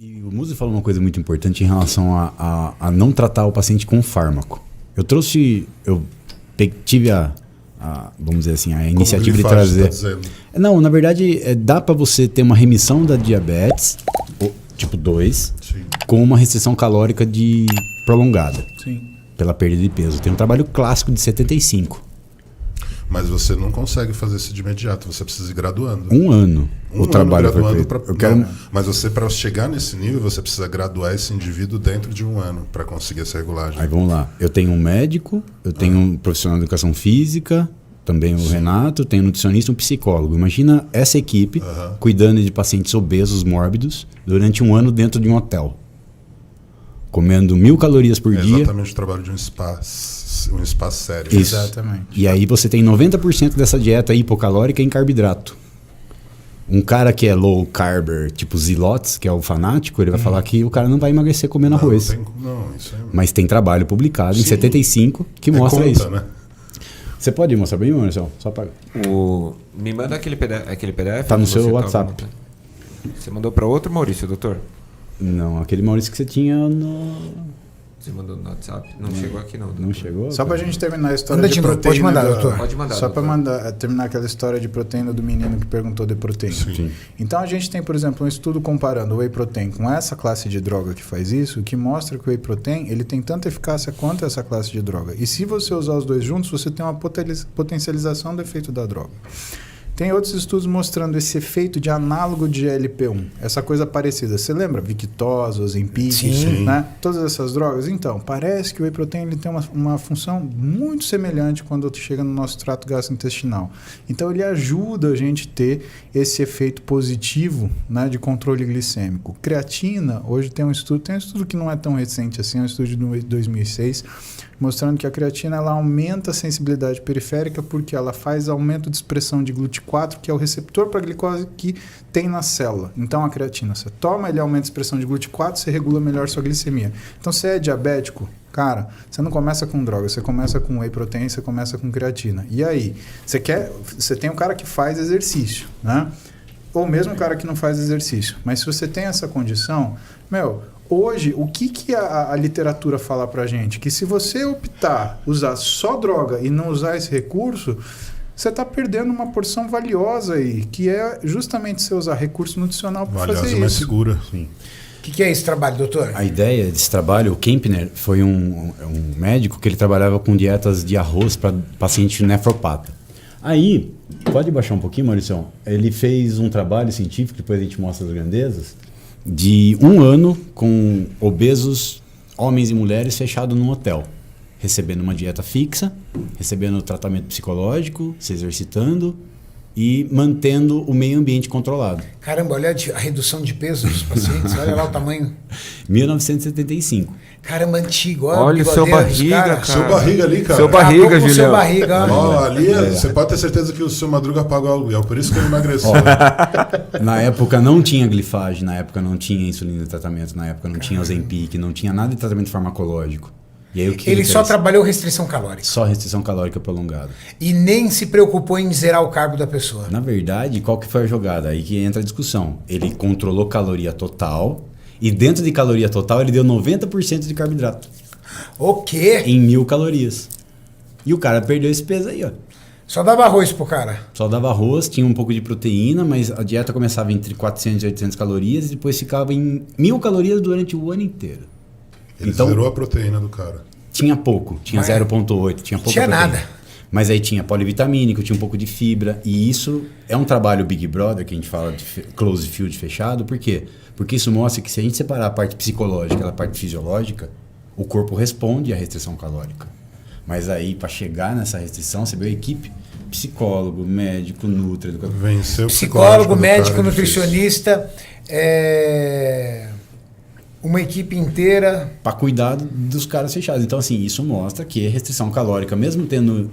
E o Muzi falou uma coisa muito importante em relação a não tratar o paciente com fármaco. Eu tive vamos dizer assim, a iniciativa de trazer... Não, na verdade, dá para você ter uma remissão da diabetes, tipo 2, sim, com uma restrição calórica prolongada. Sim. Pela perda de peso. Tem um trabalho clássico de 75. Mas você não consegue fazer isso de imediato, você precisa ir graduando. Um ano o trabalho graduando mas você, para chegar nesse nível, você precisa graduar esse indivíduo dentro de um ano para conseguir essa regulagem. Aí vamos lá. Eu tenho um médico, eu tenho um profissional de educação física, também o Renato, tenho um nutricionista e um psicólogo. Imagina essa equipe cuidando de pacientes obesos, mórbidos, durante um ano dentro de um hotel. Comendo 1.000 calorias por dia. Exatamente o trabalho de um espaço sério. Isso. Exatamente. E aí você tem 90% dessa dieta hipocalórica em carboidrato. Um cara que é low carber, tipo Zilotes, que é o fanático, ele vai falar que o cara não vai emagrecer comendo arroz. Isso é... Mas tem trabalho publicado em 75 que mostra isso. Né? Você pode mostrar pra mim, Marcelo? Só para... Me manda aquele PDF. Tá no seu WhatsApp. Você mandou para outro Maurício, doutor? Não, aquele Maurício que você tinha no... Você mandou no WhatsApp? Não chegou aqui não. Não chegou? Só pra gente terminar a história de proteína. Pode mandar, doutor. Pode mandar. Só para terminar aquela história de proteína do menino que perguntou de proteína. Sim. Então a gente tem, por exemplo, um estudo comparando o whey protein com essa classe de droga que faz isso, que mostra que o whey protein ele tem tanta eficácia quanto essa classe de droga. E se você usar os dois juntos, você tem uma potencialização do efeito da droga. Tem outros estudos mostrando esse efeito de análogo de GLP-1, essa coisa parecida. Você lembra? Victoza, Ozempic, né? Todas essas drogas. Então, parece que o whey protein ele tem uma função muito semelhante quando chega no nosso trato gastrointestinal. Então, ele ajuda a gente a ter esse efeito positivo, né, de controle glicêmico. Creatina, hoje tem um estudo que não é tão recente assim, é um estudo de 2006, mostrando que a creatina ela aumenta a sensibilidade periférica porque ela faz aumento de expressão de GLUT4, que é o receptor para a glicose que tem na célula. Então, a creatina, você toma, ele aumenta a expressão de GLUT4, você regula melhor sua glicemia. Então, se é diabético, cara, você não começa com droga, você começa com whey protein, você começa com creatina. E aí, você tem um cara que faz exercício, né? Ou mesmo um cara que não faz exercício. Mas se você tem essa condição, hoje, o que a literatura fala pra gente? Que se você optar usar só droga e não usar esse recurso, você está perdendo uma porção valiosa aí, que é justamente você usar recurso nutricional para fazer isso. Valiosa, mas segura. Sim. O que é esse trabalho, doutor? A ideia desse trabalho, o Kempner foi um médico que ele trabalhava com dietas de arroz para paciente nefropata. Aí, pode baixar um pouquinho, Maurício? Ele fez um trabalho científico, depois a gente mostra as grandezas, de 1 ano com obesos, homens e mulheres, fechados num hotel, recebendo uma dieta fixa, recebendo tratamento psicológico, se exercitando e mantendo o meio ambiente controlado. Caramba, olha a redução de peso dos pacientes, olha lá o tamanho. 1975. Caramba, antigo. Olha o seu barriga, cara. Seu barriga ali, cara. Seu barriga, Julião. Seu barriga, ali, você pode ter certeza que o seu Madruga pagou o aluguel, por isso que ele emagreceu. Na época não tinha glifagem, na época não tinha insulina de tratamento, na época não tinha Ozempic, não tinha nada de tratamento farmacológico. E aí, ele só trabalhou restrição calórica. Só restrição calórica prolongada. E nem se preocupou em zerar o carbo da pessoa. Na verdade, qual que foi a jogada? Aí que entra a discussão. Ele controlou caloria total e dentro de caloria total ele deu 90% de carboidrato. O quê? Em 1.000 calorias. E o cara perdeu esse peso aí, ó. Só dava arroz pro cara? Só dava arroz, tinha um pouco de proteína, mas a dieta começava entre 400 e 800 calorias e depois ficava em 1.000 calorias durante o ano inteiro. Ele zerou a proteína do cara. Tinha pouco, tinha 0,8, tinha pouca tinha proteína. nada. Mas aí tinha polivitamínico, tinha um pouco de fibra. E isso é um trabalho Big Brother, que a gente fala de close field fechado. Por quê? Porque isso mostra que se a gente separar a parte psicológica da parte fisiológica, o corpo responde à restrição calórica. Mas aí, para chegar nessa restrição, você vê a equipe, psicólogo, médico, nutri, educador. Venceu o psicólogo, médico, nutricionista, uma equipe inteira para cuidar dos caras fechados. Então, assim, isso mostra que a restrição calórica, mesmo tendo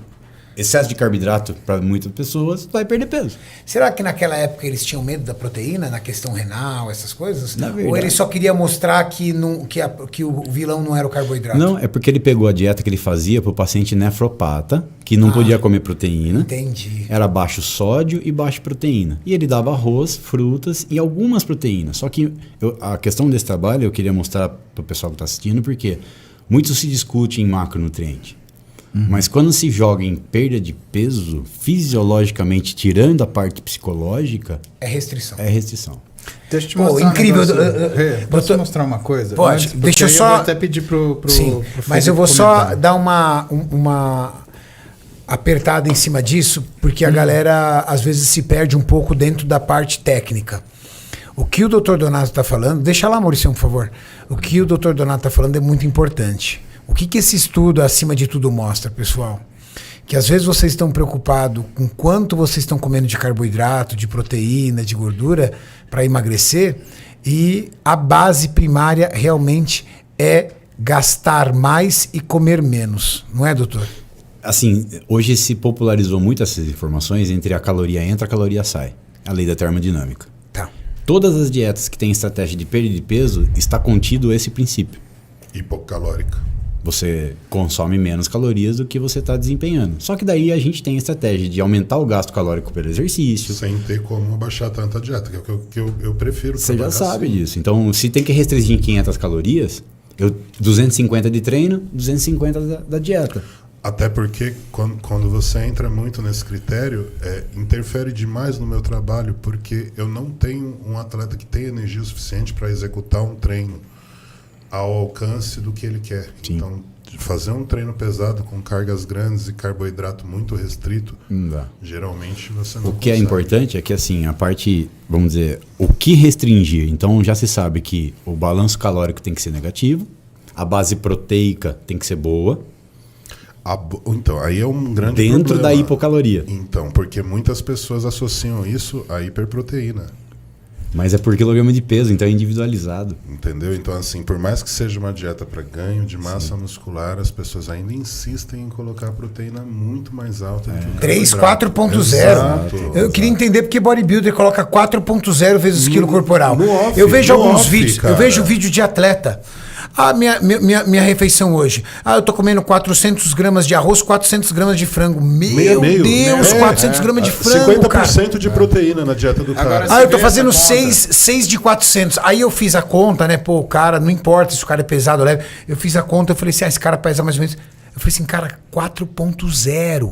excesso de carboidrato para muitas pessoas vai perder peso. Será que naquela época eles tinham medo da proteína, na questão renal, essas coisas? Na verdade. Ou ele só queria mostrar que o vilão não era o carboidrato? Não, é porque ele pegou a dieta que ele fazia para o paciente nefropata, que não podia comer proteína. Entendi. Era baixo sódio e baixo proteína. E ele dava arroz, frutas e algumas proteínas. Só que a questão desse trabalho eu queria mostrar para o pessoal que está assistindo, porque muito se discute em macronutriente. Mas quando se joga em perda de peso, fisiologicamente, tirando a parte psicológica, É restrição. é restrição. Deixa eu te Pô, mostrar incrível. um negócio. Posso mostrar uma coisa? Pode. Antes, Deixa eu porque só... Eu vou até pedir pro Sim, pro mas eu vou Felipe só comentar. dar uma apertada em cima disso, porque a galera às vezes se perde um pouco dentro da parte técnica. O que o Dr. Donato está falando, deixa lá, Maurício, por favor. O que o Dr. Donato está falando é muito importante. O que esse estudo, acima de tudo, mostra, pessoal? Que às vezes vocês estão preocupados com quanto vocês estão comendo de carboidrato, de proteína, de gordura para emagrecer, e a base primária realmente é gastar mais e comer menos. Não é, doutor? Assim, hoje se popularizou muito essas informações entre a caloria entra e a caloria sai. A lei da termodinâmica. Tá. Todas as dietas que têm estratégia de perda de peso, está contido esse princípio. Hipocalórica. Você consome menos calorias do que você está desempenhando. Só que daí a gente tem a estratégia de aumentar o gasto calórico pelo exercício. Sem ter como abaixar tanta dieta, que é o que eu prefiro. Você já trabalhar sabe assim. disso. Então, se tem que restringir 500 calorias, 250 de treino, 250 da dieta. Até porque quando você entra muito nesse critério, interfere demais no meu trabalho, porque eu não tenho um atleta que tenha energia suficiente para executar um treino ao alcance do que ele quer. Sim. Então, fazer um treino pesado com cargas grandes e carboidrato muito restrito, Não dá. geralmente você não O que é consegue. importante é que, assim, a parte, vamos dizer, o que restringir. Então, já se sabe que o balanço calórico tem que ser negativo, a base proteica tem que ser boa, Então, aí é um grande dentro problema. da hipocaloria. Então, porque muitas pessoas associam isso à hiperproteína. Mas é por quilograma de peso, então é individualizado. Entendeu? Então, assim, por mais que seja uma dieta para ganho de massa muscular, as pessoas ainda insistem em colocar a proteína muito mais alta do que o 3, carboidrato. 4.0. Exato, Eu queria entender porque bodybuilder coloca 4.0 vezes quilo corporal. no off, eu vejo no alguns off, vídeos, cara. eu vejo vídeo de atleta. Minha refeição hoje. Eu tô comendo 400 gramas de arroz, 400 gramas de frango. Meu Deus, 400 gramas de frango, 50% cara. de proteína na dieta do Agora, cara. Eu tô vê fazendo essa conta? 6 de 400. Aí eu fiz a conta, né? Pô, o cara, não importa se o cara é pesado ou leve. Eu fiz a conta, eu falei assim, esse cara pesa mais ou menos... Eu falei assim, cara, 4.0.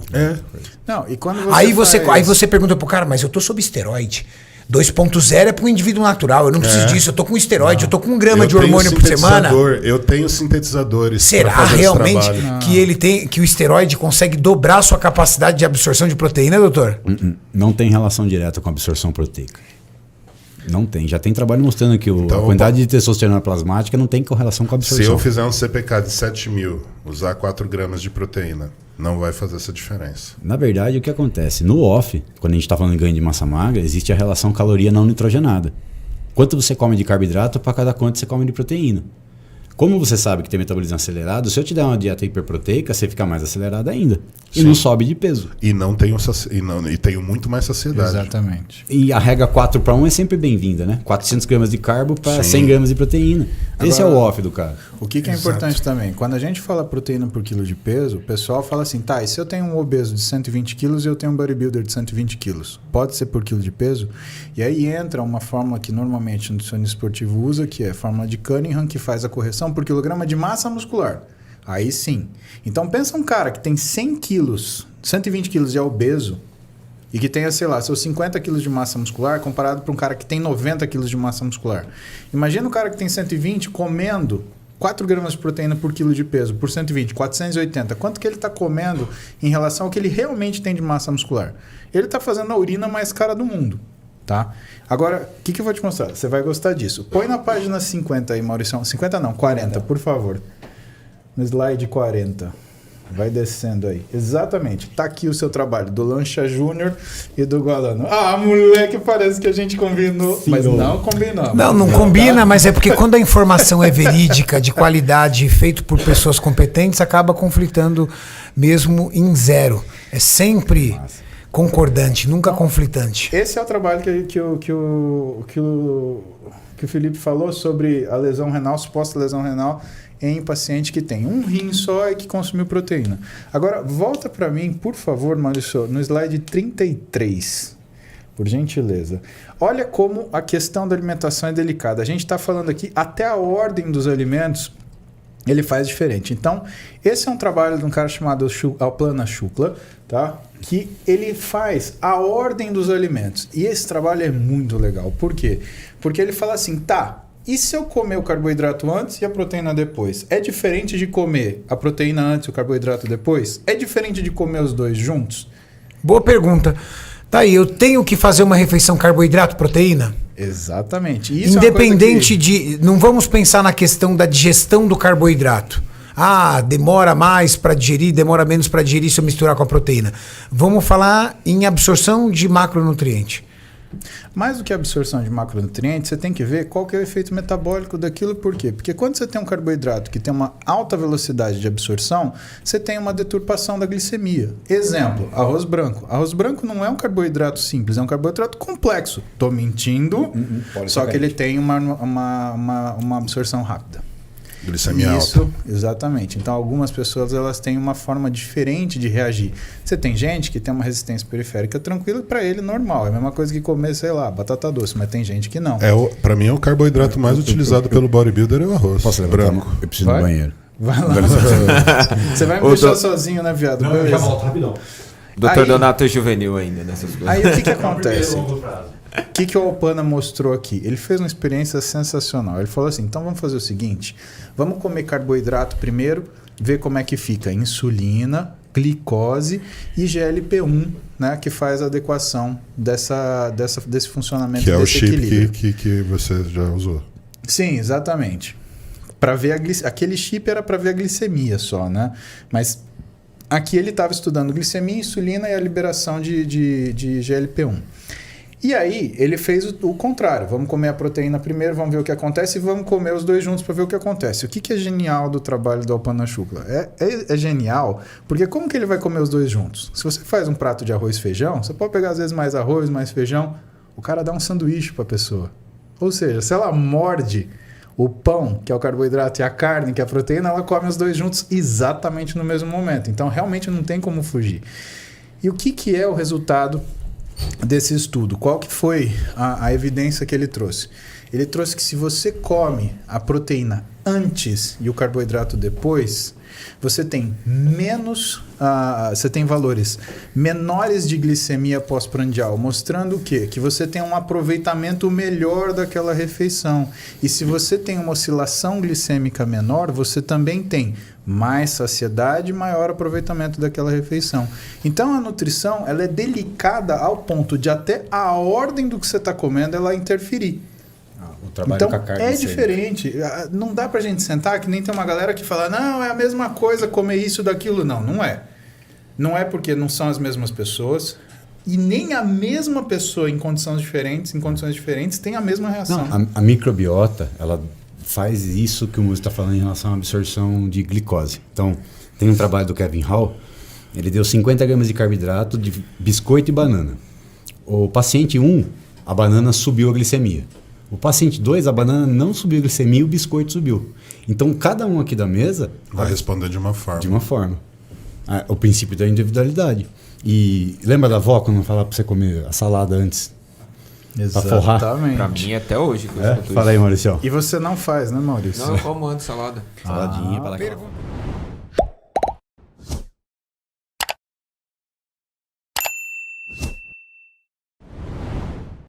Não, e quando Aí faz- você pergunta pro cara, mas eu tô sob esteroide. 2.0 é pro indivíduo natural, eu não preciso disso, eu tô com esteroide, eu tô com 1 grama de hormônio por semana. Eu tenho sintetizadores. pra Será fazer esse realmente trabalho. que o esteroide consegue dobrar a sua capacidade de absorção de proteína, doutor? Não tem relação direta com a absorção proteica. Não tem. Já tem trabalho mostrando que Então, a quantidade de testosterona plasmática não tem correlação com a Se absorção. eu fizer um CPK de 7.000, usar 4 gramas de proteína, não vai fazer essa diferença. Na verdade, o que acontece? No off, quando a gente está falando de ganho de massa magra, existe a relação caloria não nitrogenada. Quanto você come de carboidrato para cada quanto você come de proteína. Como você sabe que tem metabolismo acelerado, se eu te der uma dieta hiperproteica, você fica mais acelerado ainda. E Sim. não sobe de peso. E não tenho e tenho muito mais saciedade. Exatamente. E a regra 4:1 é sempre bem-vinda, né? 400 gramas de carbo para Sim. 100 gramas de proteína. Esse é o off do cara. O que é importante também? Quando a gente fala proteína por quilo de peso, o pessoal fala assim, tá, e se eu tenho um obeso de 120 quilos e eu tenho um bodybuilder de 120 quilos? Pode ser por quilo de peso? E aí entra uma fórmula que normalmente o nutricionista esportivo usa, que é a fórmula de Cunningham, que faz a correção por quilograma de massa muscular. Aí sim. Então pensa um cara que tem 100 quilos, 120 quilos e é obeso, e que tenha, sei lá, seus 50 quilos de massa muscular comparado para um cara que tem 90 quilos de massa muscular. Imagina o cara que tem 120 comendo 4 gramas de proteína por quilo de peso, por 120, 480. Quanto que ele está comendo em relação ao que ele realmente tem de massa muscular? Ele está fazendo a urina mais cara do mundo, tá? Agora, o que eu vou te mostrar? Você vai gostar disso. Põe na página 50 aí, Maurição. 50 não, 40, por favor. No slide 40. Vai descendo aí. Exatamente. Tá aqui o seu trabalho do Lancha Júnior e do Gualano. Ah, moleque, parece que a gente combinou. Sim, mas não. não combinou. Não combina, mas é porque quando a informação é verídica, de qualidade, feito por pessoas competentes, acaba conflitando mesmo em 0. É sempre concordante, nunca conflitante. Esse é o trabalho que o Felipe falou sobre a lesão renal, suposta lesão renal em paciente que tem um rim só e que consumiu proteína. Agora, volta para mim, por favor, Maurício, no slide 33, por gentileza. Olha como a questão da alimentação é delicada. A gente está falando aqui até a ordem dos alimentos, ele faz diferente. Então, esse é um trabalho de um cara chamado Alpana Shukla, tá? Que ele faz a ordem dos alimentos. E esse trabalho é muito legal. Por quê? Porque ele fala assim, tá, e se eu comer o carboidrato antes e a proteína depois? É diferente de comer a proteína antes e o carboidrato depois? É diferente de comer os dois juntos? Boa pergunta. Tá aí, eu tenho que fazer uma refeição carboidrato-proteína? Exatamente. Isso independente de... Não vamos pensar na questão da digestão do carboidrato. Ah, demora mais para digerir, demora menos para digerir se eu misturar com a proteína. Vamos falar em absorção de macronutriente. Mais do que a absorção de macronutrientes, você tem que ver qual que é o efeito metabólico daquilo. Por quê? Porque quando você tem um carboidrato que tem uma alta velocidade de absorção, você tem uma deturpação da glicemia. Exemplo, arroz branco. Arroz branco não é um carboidrato simples, é um carboidrato complexo. Estou mentindo, só que ele tem uma absorção rápida. Glicemia Isso, alta. exatamente. Então, algumas pessoas elas têm uma forma diferente de reagir. Você tem gente que tem uma resistência periférica tranquila, para ele normal. É a mesma coisa que comer, sei lá, batata doce, mas tem gente que não. Para mim, é o carboidrato mais utilizado pelo bodybuilder é o arroz. Posso levantar? branco. Eu preciso ir no banheiro. Vai lá. Você vai me deixar sozinho, né, viado? Não, eu já volto rapidão. Doutor Aí- Donato é juvenil ainda nessas coisas. Aí o que acontece? Longo prazo. O que o Alpana mostrou aqui? Ele fez uma experiência sensacional. Ele falou assim, então vamos fazer o seguinte, vamos comer carboidrato primeiro, ver como é que fica insulina, glicose e GLP-1, né, que faz a adequação desse funcionamento, Que é o desse equilíbrio. chip que você já usou. Sim, exatamente. Para ver aquele chip era para ver a glicemia só, né? Mas aqui ele estava estudando glicemia, insulina e a liberação de GLP-1. E aí ele fez o contrário. Vamos comer a proteína primeiro, vamos ver o que acontece e vamos comer os dois juntos para ver o que acontece. O que é genial do trabalho do Alpana Shukla? É genial, porque como que ele vai comer os dois juntos? Se você faz um prato de arroz e feijão, você pode pegar às vezes mais arroz, mais feijão, o cara dá um sanduíche para a pessoa. Ou seja, se ela morde o pão, que é o carboidrato, e a carne, que é a proteína, ela come os dois juntos exatamente no mesmo momento. Então, realmente não tem como fugir. E o que é o resultado desse estudo? Qual que foi a evidência que ele trouxe? Ele trouxe que se você come a proteína antes e o carboidrato depois, você tem você tem valores menores de glicemia pós-prandial, mostrando o quê? Que você tem um aproveitamento melhor daquela refeição. E se você tem uma oscilação glicêmica menor, você também tem mais saciedade e maior aproveitamento daquela refeição. Então a nutrição ela é delicada ao ponto de até a ordem do que você está comendo ela interferir. O trabalho Então com a carne é seca. diferente. Não dá pra gente sentar que nem tem uma galera que fala, não, é a mesma coisa comer isso, daquilo. Não, não é. Não é porque não são as mesmas pessoas e nem a mesma pessoa em condições diferentes tem a mesma reação. Não, a microbiota, ela faz isso que o Muzi está falando em relação à absorção de glicose. Então, tem um trabalho do Kevin Hall, ele deu 50 gramas de carboidrato de biscoito e banana. O paciente 1, a banana subiu a glicemia. O paciente 2, a banana não subiu a glicemia e o biscoito subiu. Então, cada um aqui da mesa Vai responder de uma forma. de uma forma. O princípio da individualidade. E lembra da avó quando falava para você comer a salada antes? Pra forrar. Exatamente. Pra mim, até hoje. Que eu escuto Fala aí, isso. Maurício. E você não faz, né, Maurício? Não, eu como antes salada. Saladinha pra lá. Pergunta.